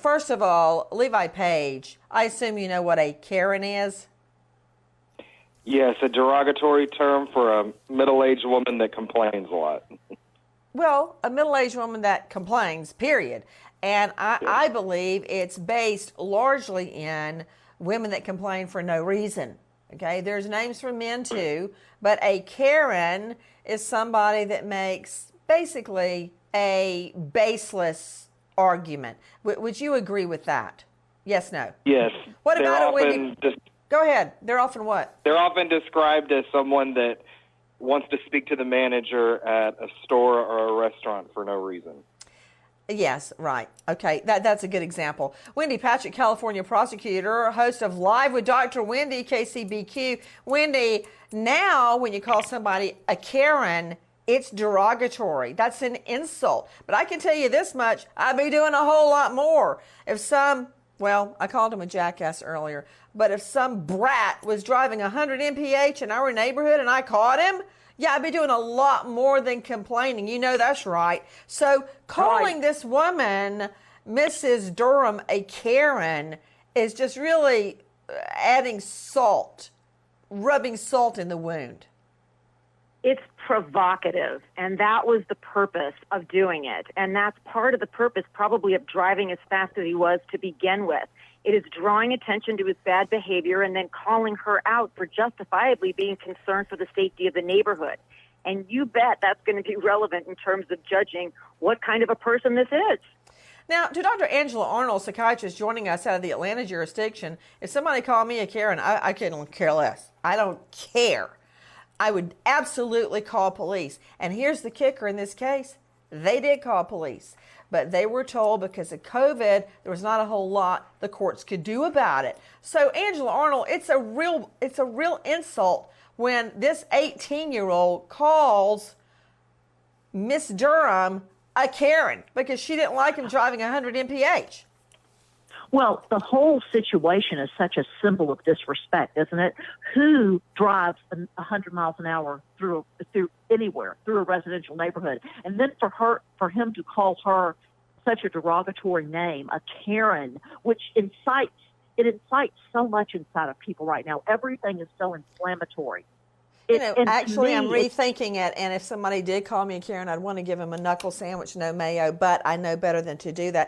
first of all, Levi Page, I assume you know what a Karen is? Yes, a derogatory term for a middle-aged woman that complains a lot. Well, a middle-aged woman that complains, period. And I believe it's based largely in women that complain for no reason. Okay, there's names for men too, but a Karen is somebody that makes basically a baseless argument. Would you agree with that? Yes, no? Yes. What about it when you... Go ahead. They're often what? They're often described as someone that wants to speak to the manager at a store or a restaurant for no reason. Yes, right. Okay, that's a good example. Wendy Patrick, California prosecutor, host of Live with Dr. Wendy, KCBQ. Wendy, now when you call somebody a Karen, it's derogatory. That's an insult. But I can tell you this much, I'd be doing a whole lot more. If some, well, I called him a jackass earlier, but if some brat was driving 100 mph in our neighborhood and I caught him, yeah, I'd be doing a lot more than complaining. You know that's right. So calling this woman, Mrs. Durham, a Karen is just really adding salt, rubbing salt in the wound. It's provocative, and that was the purpose of doing it. And that's part of the purpose probably of driving as fast as he was to begin with. It is drawing attention to his bad behavior and then calling her out for justifiably being concerned for the safety of the neighborhood. And you bet that's going to be relevant in terms of judging what kind of a person this is. Now, to Dr. Angela Arnold, psychiatrist joining us out of the Atlanta jurisdiction, if somebody called me a Karen, I couldn't care less. I don't care. I would absolutely call police. And here's the kicker in this case. They did call police. But they were told because of COVID, there was not a whole lot the courts could do about it. So, Angela Arnold, it's a real insult when this 18-year-old calls Miss Durham a Karen because she didn't like him driving 100 mph. Well, the whole situation is such a symbol of disrespect, isn't it? Who drives 100 miles an hour through anywhere, through a residential neighborhood? And then for him to call her such a derogatory name, a Karen, which incites so much inside of people right now. Everything is so inflammatory. Actually, I'm rethinking it, and if somebody did call me a Karen, I'd want to give him a knuckle sandwich, no mayo, but I know better than to do that.